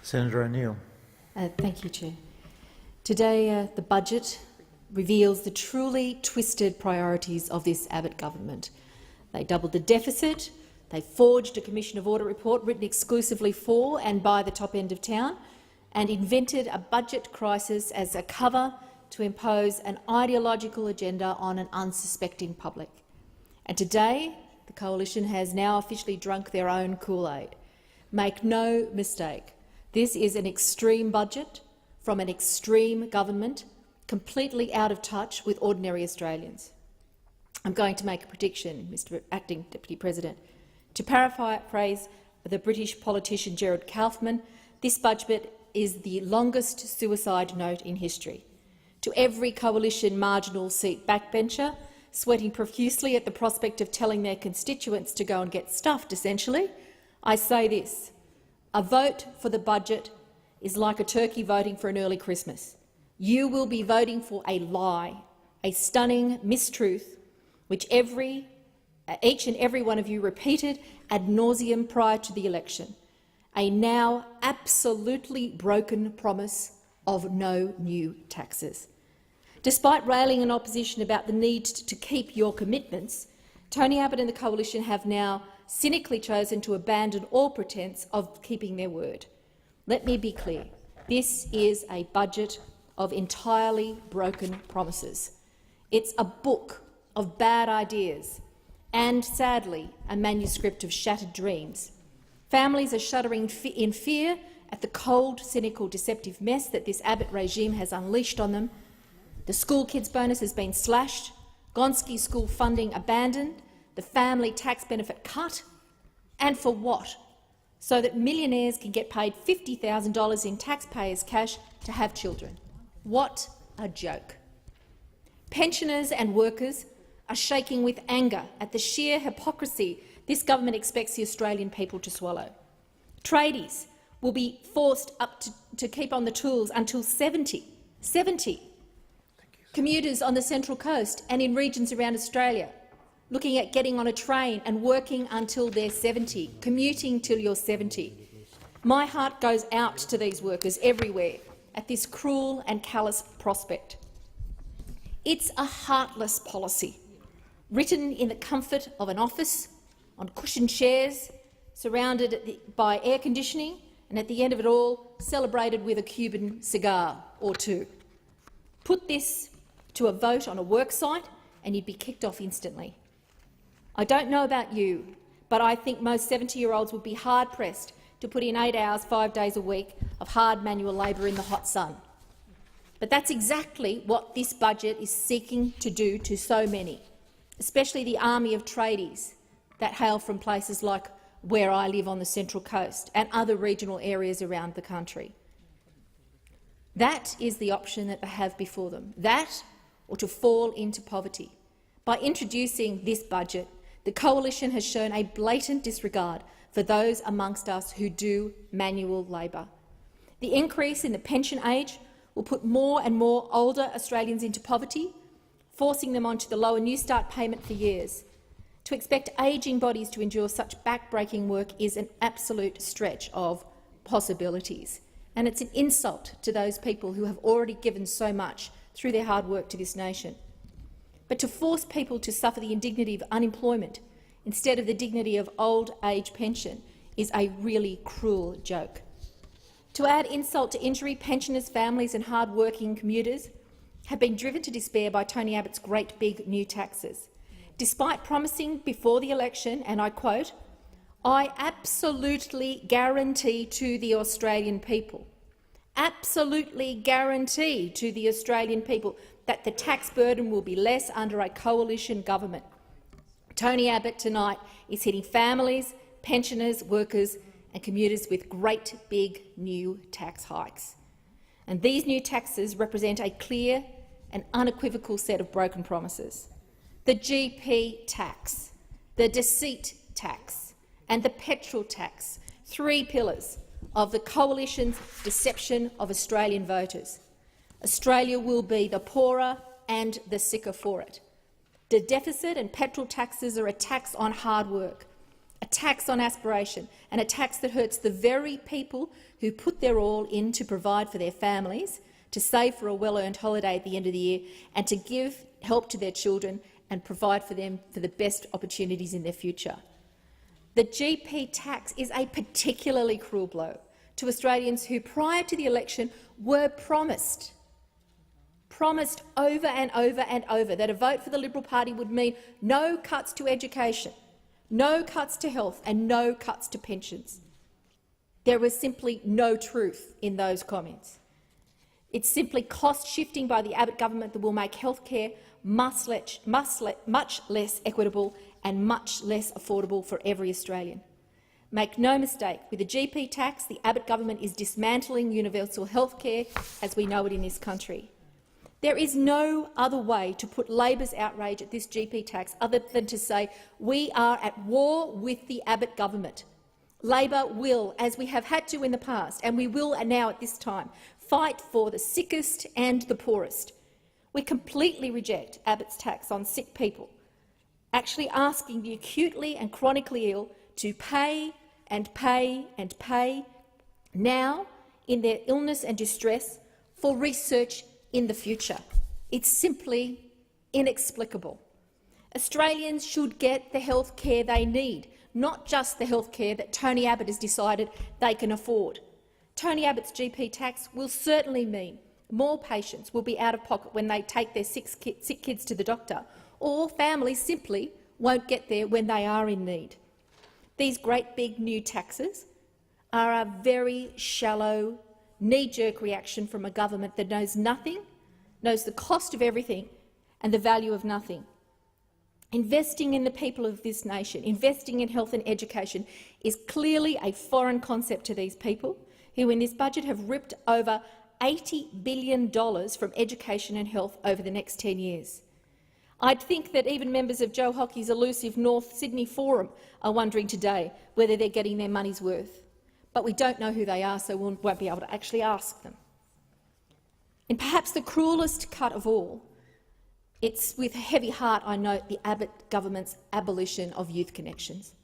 Senator O'Neill. Thank you, Chair. Today, the budget reveals the truly twisted priorities of this Abbott government. They doubled the deficit, they forged a Commission of Audit report written exclusively for and by the top end of town, and invented a budget crisis as a cover to impose an ideological agenda on an unsuspecting public. And today, the Coalition has now officially drunk their own Kool-Aid. Make no mistake, this is an extreme budget from an extreme government, completely out of touch with ordinary Australians. I'm going to make a prediction, Mr Acting Deputy President. To paraphrase the British politician Gerald Kaufman, this budget is the longest suicide note in history. To every Coalition marginal seat backbencher, sweating profusely at the prospect of telling their constituents to go and get stuffed, essentially, I say this: a vote for the budget is like a turkey voting for an early Christmas. You will be voting for a lie, a stunning mistruth, which each and every one of you repeated ad nauseum prior to the election, a now absolutely broken promise of no new taxes. Despite railing in opposition about the need to keep your commitments, Tony Abbott and the Coalition have now cynically chosen to abandon all pretence of keeping their word. Let me be clear. This is a budget of entirely broken promises. It's a book of bad ideas and, sadly, a manuscript of shattered dreams. Families are shuddering in fear at the cold, cynical, deceptive mess that this Abbott regime has unleashed on them. The school kids bonus has been slashed, Gonski school funding abandoned, the family tax benefit cut. And for what? So that millionaires can get paid $50,000 in taxpayers' cash to have children. What a joke. Pensioners and workers are shaking with anger at the sheer hypocrisy this government expects the Australian people to swallow. Tradies will be forced up to keep on the tools until 70. Commuters on the Central Coast and in regions around Australia looking at getting on a train and working until they're 70, commuting till you're 70. My heart goes out to these workers everywhere at this cruel and callous prospect. It's a heartless policy, written in the comfort of an office, on cushioned chairs, surrounded by air conditioning, and at the end of it all, celebrated with a Cuban cigar or two. Put this to a vote on a worksite and you'd be kicked off instantly. I don't know about you, but I think most 70-year-olds would be hard-pressed to put in 8 hours, 5 days a week of hard manual labour in the hot sun. But that's exactly what this budget is seeking to do to so many, especially the army of tradies that hail from places like where I live on the Central Coast and other regional areas around the country. That is the option that they have before them, that or to fall into poverty. By introducing this budget, the Coalition has shown a blatant disregard for those amongst us who do manual labour. The increase in the pension age will put more and more older Australians into poverty, forcing them onto the lower Newstart payment for years. To expect ageing bodies to endure such back-breaking work is an absolute stretch of possibilities, and it's an insult to those people who have already given so much through their hard work to this nation. But to force people to suffer the indignity of unemployment instead of the dignity of old age pension is a really cruel joke. To add insult to injury, pensioners, families and hard-working commuters have been driven to despair by Tony Abbott's great big new taxes. Despite promising before the election, and I quote, "I absolutely guarantee to the Australian people, absolutely guarantee to the Australian people that the tax burden will be less under a coalition government." Tony Abbott tonight is hitting families, pensioners, workers and commuters with great big new tax hikes. And these new taxes represent a clear and unequivocal set of broken promises. The GP tax, the deceit tax and the petrol tax, 3 pillars of the Coalition's deception of Australian voters. Australia will be the poorer and the sicker for it. The deficit and petrol taxes are a tax on hard work, a tax on aspiration, and a tax that hurts the very people who put their all in to provide for their families, to save for a well-earned holiday at the end of the year, and to give help to their children and provide for them for the best opportunities in their future. The GP tax is a particularly cruel blow to Australians who, prior to the election, were promised over and over and over that a vote for the Liberal Party would mean no cuts to education, no cuts to health and no cuts to pensions. There was simply no truth in those comments. It's simply cost-shifting by the Abbott government that will make healthcare much less equitable and much less affordable for every Australian. Make no mistake, with the GP tax, the Abbott government is dismantling universal healthcare as we know it in this country. There is no other way to put Labor's outrage at this GP tax other than to say we are at war with the Abbott government. Labor will, as we have had to in the past, and we will now at this time, fight for the sickest and the poorest. We completely reject Abbott's tax on sick people, actually asking the acutely and chronically ill to pay and pay and pay now in their illness and distress for research in the future. It's simply inexplicable. Australians should get the health care they need, not just the health care that Tony Abbott has decided they can afford. Tony Abbott's GP tax will certainly mean more patients will be out of pocket when they take their sick kids to the doctor, or families simply won't get there when they are in need. These great big new taxes are a very shallow, knee-jerk reaction from a government that knows nothing, knows the cost of everything and the value of nothing. Investing in the people of this nation, investing in health and education, is clearly a foreign concept to these people, who in this budget have ripped over $80 billion from education and health over the next 10 years. I'd think that even members of Joe Hockey's elusive North Sydney Forum are wondering today whether they're getting their money's worth. But we don't know who they are, so we won't be able to actually ask them. And perhaps the cruelest cut of all, it's with a heavy heart I note the Abbott government's abolition of Youth Connections.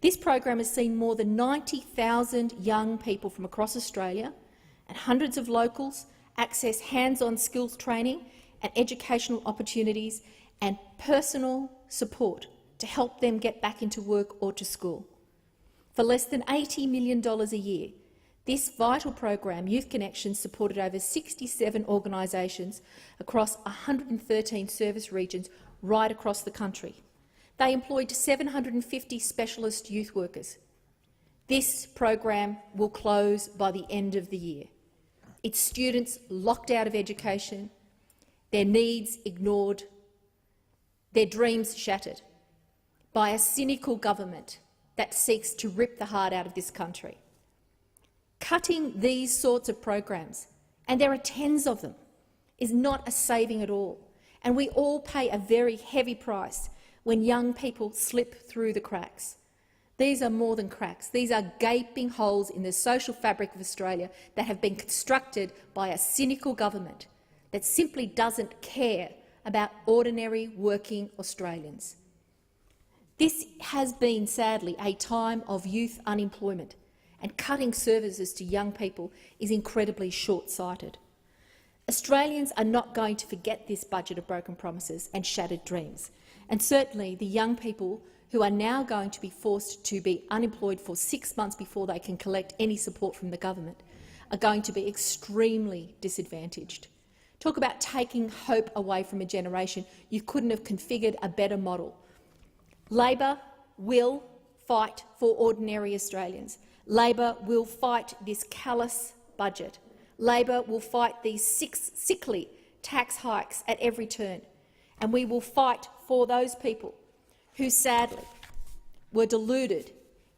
This program has seen more than 90,000 young people from across Australia and hundreds of locals access hands-on skills training and educational opportunities and personal support to help them get back into work or to school. For less than $80 million a year, this vital program, Youth Connections, supported over 67 organisations across 113 service regions right across the country. They employed 750 specialist youth workers. This program will close by the end of the year. Its students locked out of education, their needs ignored, their dreams shattered by a cynical government that seeks to rip the heart out of this country. Cutting these sorts of programs, and there are tens of them, is not a saving at all, and we all pay a very heavy price when young people slip through the cracks. These are more than cracks. These are gaping holes in the social fabric of Australia that have been constructed by a cynical government that simply doesn't care about ordinary working Australians. This has been, sadly, a time of youth unemployment, and cutting services to young people is incredibly short-sighted. Australians are not going to forget this budget of broken promises and shattered dreams, and certainly the young people who are now going to be forced to be unemployed for 6 months before they can collect any support from the government are going to be extremely disadvantaged. Talk about taking hope away from a generation. You couldn't have configured a better model. Labor will fight for ordinary Australians. Labor will fight this callous budget. Labor will fight these sickly tax hikes at every turn. And we will fight for those people who sadly were deluded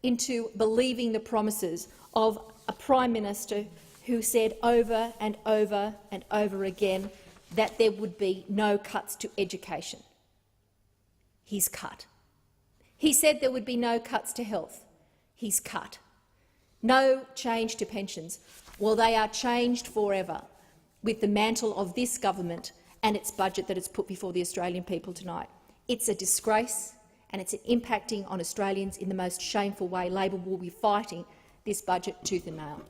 into believing the promises of a Prime Minister who said over and over and over again that there would be no cuts to education. He's cut. He said there would be no cuts to health. He's cut. No change to pensions. Well, they are changed forever with the mantle of this government and its budget that it's put before the Australian people tonight. It's a disgrace, and it's impacting on Australians in the most shameful way. Labor will be fighting this budget tooth and nail.